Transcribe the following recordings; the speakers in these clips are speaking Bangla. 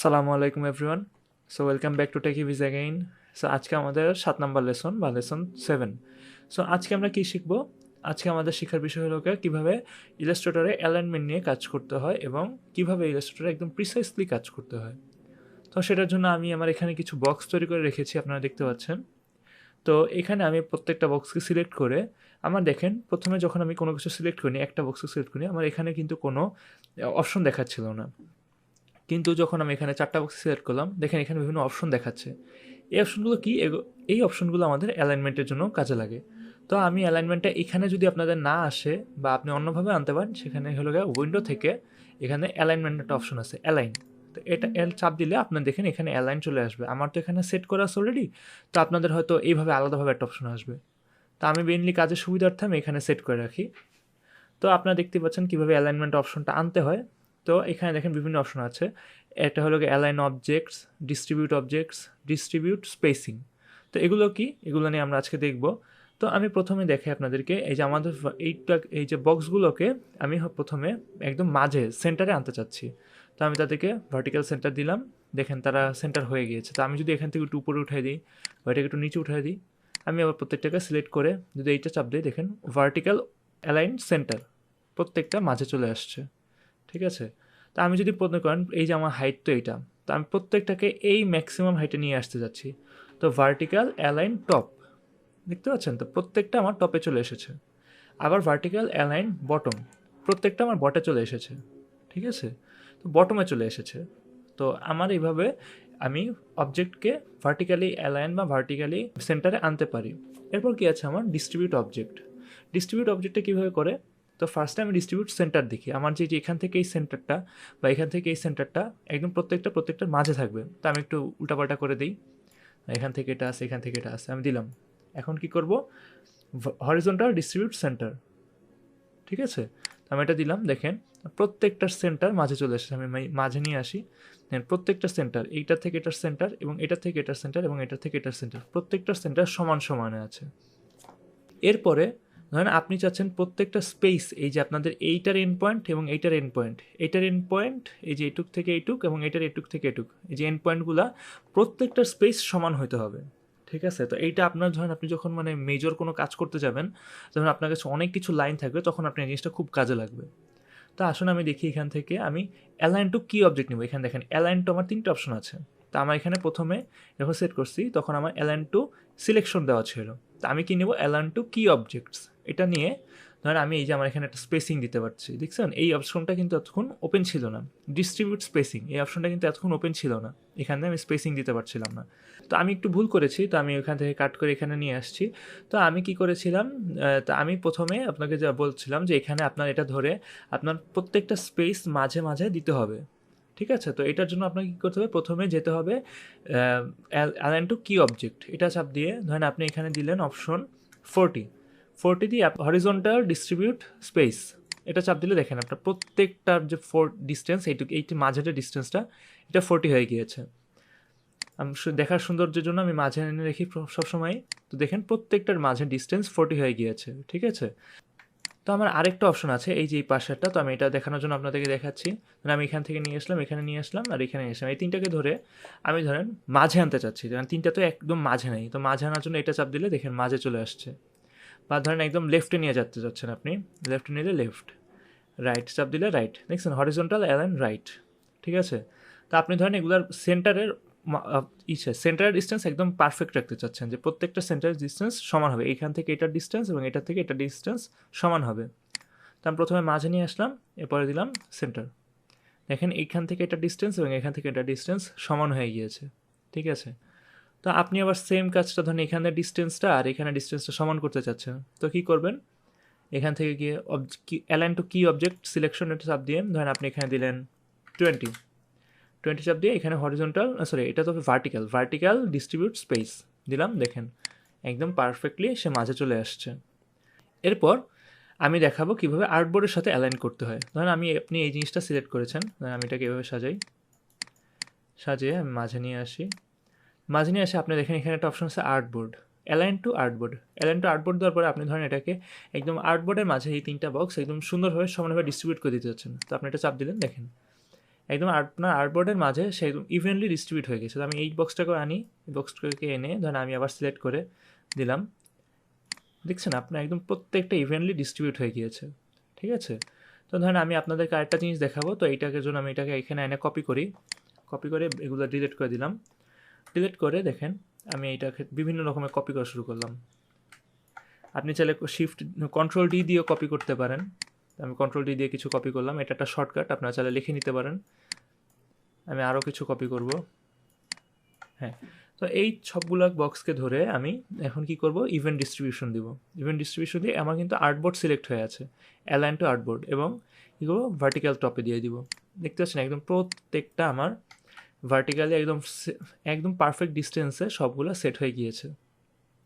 আসসালামু আলাইকুম everyone. So welcome back to tech ইভিজ অ্যাগেইন। সো আজকে আমাদের 7 নম্বর লেসন বা লেসন 7। সো আজকে আমরা কি শিখব? আজকে আমাদের শেখার বিষয় হলো কীভাবে ইলাস্ট্রেটরে অ্যালাইনমেন্ট নিয়ে কাজ করতে হয় এবং কীভাবে ইলাস্ট্রেটরে একদম প্রিসাইসলি কাজ করতে হয়। তো সেটার জন্য আমি আমার এখানে কিছু বক্স তৈরি করে রেখেছি, আপনারা দেখতে পাচ্ছেন। তো এখানে আমি প্রত্যেকটা বক্সকে সিলেক্ট করে আমার দেখেন প্রথমে যখন আমি কোনো কিছু সিলেক্ট করিনি, একটা বক্সকে সিলেক্ট করি, আমার এখানে কিন্তু কোনো অপশন দেখাচ্ছিল না। কিন্তু যখন আমি এখানে 4টা বক্স সিলেক্ট করলাম, দেখেন এখানে বিভিন্ন অপশন দেখাচ্ছে। এই অপশনগুলো কি? এই অপশনগুলো আমাদের অ্যালাইনমেন্টের জন্য কাজে লাগে। তো আমি অ্যালাইনমেন্টটা এখানে যদি আপনাদের না আসে বা আপনি অন্যভাবে আনতে পারেন, সেখানে হলো উইন্ডো থেকে এখানে অ্যালাইনমেন্ট একটা অপশন আছে, অ্যালাইন। তো এটা চাপ দিলে আপনার দেখেন এখানে অ্যালাইন চলে আসবে। আমার তো এখানে সেট করা আছে অলরেডি, তো আপনাদের হয়তো এইভাবে আলাদাভাবে একটা অপশন আসবে। তো আমি মেইনলি কাজের সুবিধার্থে আমি এখানে সেট করে রাখি। তো আপনারা দেখতে পাচ্ছেন কীভাবে অ্যালাইনমেন্ট অপশনটা আনতে হয়। তো এখানে দেখেন বিভিন্ন অপশন আছে। একটা হলো অ্যালাইন অবজেক্টস, ডিস্ট্রিবিউট স্পেসিং। তো এগুলো কি? এগুলো নিয়ে আমরা আজকে দেখব। তো আমি প্রথমে দেখাই আপনাদেরকে, এই যে আমাদের এই যে বক্সগুলোকে আমি প্রথমে একদম মাঝে সেন্টারে আনতে চাচ্ছি। তো আমি তাদেরকে ভার্টিক্যাল সেন্টার দিলাম, দেখেন তারা সেন্টার হয়ে গিয়েছে। তো আমি যদি এখান থেকে একটু উপরে উঠাই দিই বা এটাকে একটু নিচে উঠাই দিই, আমি আবার প্রত্যেকটাকে সিলেক্ট করে যদি এইটা চাপ দিই, দেখেন ভার্টিক্যাল অ্যালাইন সেন্টার প্রত্যেকটা মাঝে চলে আসছে। ঠিক আছে? তো আমি যদি মনে করেন এই যে আমার হাইট তো এইটা, তো আমি প্রত্যেকটাকে এই ম্যাক্সিমাম হাইটে নিয়ে আসতে যাচ্ছি। তো ভার্টিক্যাল অ্যালাইন টপ, দেখতে পাচ্ছেন? তো প্রত্যেকটা আমার টপে চলে এসেছে। আবার ভার্টিক্যাল অ্যালাইন বটম, প্রত্যেকটা আমার বটে চলে এসেছে। ঠিক আছে? তো বটমে চলে এসেছে। তো আমার এইভাবে আমি অবজেক্টকে ভার্টিক্যালি অ্যালাইন বা ভার্টিক্যালি সেন্টারে আনতে পারি। এরপর কি আছে আমার ডিস্ট্রিবিউট অবজেক্ট। ডিস্ট্রিবিউট অবজেক্টটা কীভাবে করে? তো ফার্স্টে আমি ডিস্ট্রিবিউট সেন্টার দেখি, আমার যে এখান থেকে এই সেন্টারটা বা এখান থেকে এই সেন্টারটা একদম প্রত্যেকটার মাঝে থাকবে। তো আমি একটু উল্টাপাল্টা করে দিই, এখান থেকে এটা আসে, এখান থেকে এটা আসে, আমি দিলাম। এখন কি করব? Horizontal distribute centre. ঠিক আছে? তো আমি এটা দিলাম, দেখেন প্রত্যেকটার সেন্টার মাঝে চলে এসেছে। আমি মাঝে নিয়ে আসি, প্রত্যেকটা সেন্টার, এইটা থেকে এটার সেন্টার এবং এটা থেকে এটার সেন্টার এবং এটা থেকে এটার সেন্টার, প্রত্যেকটার সেন্টার সমান সমানে আছে। এরপরে ধরেন আপনি চাচ্ছেন প্রত্যেকটা স্পেস, এই যে আপনাদের এইটার এন্ড পয়েন্ট এবং এইটার এন্ড পয়েন্ট, এইটার এন্ড পয়েন্ট এই যে এইটুক থেকে এইটুক এবং এইটার এটুক থেকে এটুক, এই যে এন্ড পয়েন্টগুলা প্রত্যেকটার স্পেস সমান হতে হবে। ঠিক আছে? তো এইটা আপনার ধরেন আপনি যখন মানে মেজর কোনো কাজ করতে যাবেন, যখন আপনার কাছে অনেক কিছু লাইন থাকবে, তখন আপনার এই জিনিসটা খুব কাজে লাগবে। তো আসুন আমি দেখি এখান থেকে আমি অ্যালাইন টু কি অবজেক্ট নেব। এখানে দেখেন অ্যালাইন টু আমার 3টে অপশন আছে। তো আমার এখানে প্রথমে যখন সেট করছি তখন আমার অ্যালাইন টু সিলেকশন দেওয়া ছিল। তো আমি কি নেব? অ্যালাইন টু কি অবজেক্টস। এটা নিয়ে ধরেন আমি এই যে আমার এখানে একটা স্পেসিং দিতে পারছি, দেখছেন? এই অপশনটা কিন্তু এতক্ষণ ওপেন ছিল না। ডিস্ট্রিবিউট স্পেসিং, এই অপশনটা কিন্তু এতক্ষণ ওপেন ছিল না, এখানে আমি স্পেসিং দিতে পারছিলাম না। তো আমি একটু ভুল করেছি, তো আমি ওখান থেকে কাট করে এখানে নিয়ে আসছি। তো আমি কি করেছিলাম, তা আমি প্রথমে আপনাকে যা বলছিলাম যে এখানে আপনার এটা ধরে আপনার প্রত্যেকটা স্পেস মাঝে মাঝে দিতে হবে। ঠিক আছে? তো এটার জন্য আপনাকে কী করতে হবে? প্রথমে যেতে হবে অ্যালাইন টু কি অবজেক্ট, এটা চাপ দিয়ে ধরেন আপনি এখানে দিলেন অপশন 40 দিয়ে হরিজন্টাল ডিস্ট্রিবিউট স্পেস, এটা চাপ দিলে দেখেন আপনার প্রত্যেকটার যে ডিস্টেন্স এইটি মাঝের যে ডিস্টেন্সটা, এটা 40 হয়ে গিয়েছে। আমি দেখার সৌন্দর্যের জন্য আমি মাঝে এনে রেখি সবসময়। তো দেখেন প্রত্যেকটার মাঝে ডিস্টেন্স 40 হয়ে গিয়েছে। ঠিক আছে? তো আমার আরেকটা অপশন আছে, এই যে এই পাশেরটা, তো আমি এটা দেখানোর জন্য আপনাদেরকে দেখাচ্ছি। আমি এখান থেকে নিয়ে আসলাম, এখানে নিয়ে আসলাম আর এখানে নিয়ে আসলাম, এই তিনটাকে ধরে আমি ধরেন মাঝে আনতে চাচ্ছি। কারণ তিনটা তো একদম মাঝে নেই, তো মাঝে আনার জন্য এটা চাপ দিলে দেখেন মাঝে চলে আসছে। বা ধরেন একদম লেফটে নিয়ে যেতে চাচ্ছেন আপনি, লেফটে নিলে লেফট, রাইট চাপ দিলে রাইট, দেখছেন হরিজন্টাল অ্যালাইন রাইট। ঠিক আছে? তো আপনি ধরেন এগুলার সেন্টারের সেন্টারের ডিস্টেন্স একদম পারফেক্ট রাখতে চাচ্ছেন, যে প্রত্যেকটা সেন্টারের ডিস্টেন্স সমান হবে, এইখান থেকে এটার ডিস্টেন্স এবং এটা থেকে এটার ডিস্টেন্স সমান হবে। তো আমি প্রথমে মাঝে নিয়ে আসলাম, এরপরে দিলাম সেন্টার, দেখেন এইখান থেকে এটা ডিস্টেন্স এবং এখান থেকে এটা ডিস্টেন্স সমান হয়ে গিয়েছে। ঠিক আছে? তো আপনি আবার সেম কাজটা ধরেন এখানে ডিস্টেন্সটা আর এখানে ডিস্টেন্সটা সমান করতে চাচ্ছেন, তো কী করবেন? এখান থেকে গিয়ে অ্যালাইন টু কি অবজেক্ট সিলেকশন এটা চাপ দিয়ে ধরেন আপনি এখানে দিলেন 20 চাপ দিয়ে এখানে হরিজন্টাল এটা তো ভার্টিক্যাল ডিস্ট্রিবিউট স্পেস দিলাম, দেখেন একদম পারফেক্টলি সে মাঝে চলে আসছে। এরপর আমি দেখাবো কীভাবে আর্টবোর্ডের সাথে অ্যালাইন করতে হয়। ধরেন আপনি এই জিনিসটা সিলেক্ট করেছেন, আমি এটাকে এভাবে সাজিয়ে আমি মাঝে নিয়ে আসি। মাঝে নিয়ে আসে আপনি দেখেন এখানে একটা অপশন আছে আর্টবোর্ড, অ্যালাইন টু আর্টবোর্ড দেওয়ার পরে আপনি ধরেন এটাকে একদম আর্টবোর্ডের মাঝে এই 3টা বক্স একদম সুন্দরভাবে সমানভাবে ডিস্ট্রিবিউট করে দিতে যাচ্ছেন। তো আপনি এটা চাপ দিলেন, দেখেন একদম আপনার আর্টবোর্ডের মাঝে সে একদম ইভেনলি ডিস্ট্রিবিউট হয়ে গেছে। তো আমি এই বক্সটাকে আনি, এই বক্সটাকে এনে ধরেন আমি আবার সিলেক্ট করে দিলাম, দেখছেন আপনার একদম প্রত্যেকটা ইভেনলি ডিস্ট্রিবিউট হয়ে গিয়েছে। ঠিক আছে, তো ধরেন আমি আপনাদেরকে আরেকটা জিনিস দেখাবো। তো এইটাকে জন্য আমি এটাকে এখানে এনে কপি করে এগুলো ডিলিট করে দিলাম। ডিলিট করে দেখেন আমি এইটাকে বিভিন্ন রকমের কপি করা শুরু করলাম। আপনি চাইলে শিফট কন্ট্রোল ডি দিয়েও কপি করতে পারেন। আমি কন্ট্রোল ডি দিয়ে কিছু কপি করলাম, এটা একটা শর্টকাট, আপনারা চাইলে লিখে নিতে পারেন। আমি আরও কিছু কপি করব। হ্যাঁ, তো এই সবগুলো বক্সকে ধরে আমি এখন কি করব, ইভেন্ট ডিস্ট্রিবিউশন দিব। ইভেন্ট ডিস্ট্রিবিউশন দিয়ে আমার কিন্তু আর্টবোর্ড সিলেক্ট হয়ে আছে, অ্যালাইন টু আর্টবোর্ড, এবং কী করবো, ভার্টিক্যাল টপে দিয়ে দিব। দেখতে পাচ্ছেন একদম প্রত্যেকটা আমার ভার্টিক্যালি একদম পারফেক্ট ডিস্টেন্সে সবগুলো সেট হয়ে গিয়েছে।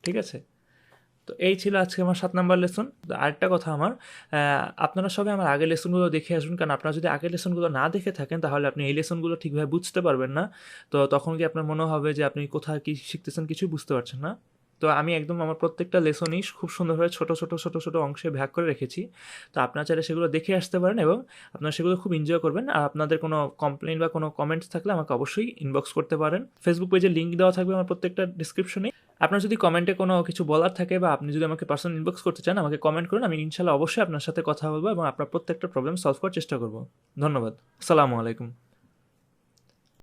ঠিক আছে, তো এই ছিল আজকে আমার 7 নাম্বার লেসন। তো আরেকটা কথা আমার, আপনারা সবাই আমার আগের লেসনগুলো দেখে আসুন, কারণ আপনারা যদি আগের লেসনগুলো না দেখে থাকেন তাহলে আপনি এই লেসনগুলো ঠিকভাবে বুঝতে পারবেন না। তো তখন কি আপনার মনে হবে যে আপনি কোথায় কী শিখতেছেন কিছুই বুঝতে পারছেন না। তো আমি একদম আমার প্রত্যেকটা লেসনই খুব সুন্দরভাবে ছোটো অংশে ভাগ করে রেখেছি। তো আপনারা চাইলে সেগুলো দেখে আসতে পারেন এবং আপনারা সেগুলো খুব এনজয় করবেন। আর আপনাদের কোনো কমপ্লেন বা কোনো কমেন্টস থাকলে আমাকে অবশ্যই ইনবক্স করতে পারেন। ফেসবুক পেজে লিঙ্ক দেওয়া থাকবে আমার প্রত্যেকটা ডিসক্রিপশনে। আপনার যদি কমেন্টে কোনো কিছু বলার থাকে বা আপনি যদি আমাকে পার্সোনাল ইনবক্স করতে চান, আমাকে কমেন্ট করুন। আমি ইনশাআল্লাহ অবশ্যই আপনার সাথে কথা বলবো এবং আপনার প্রত্যেকটা প্রবলেম সলভ করার চেষ্টা করব। ধন্যবাদ। আসসালামু আলাইকুম।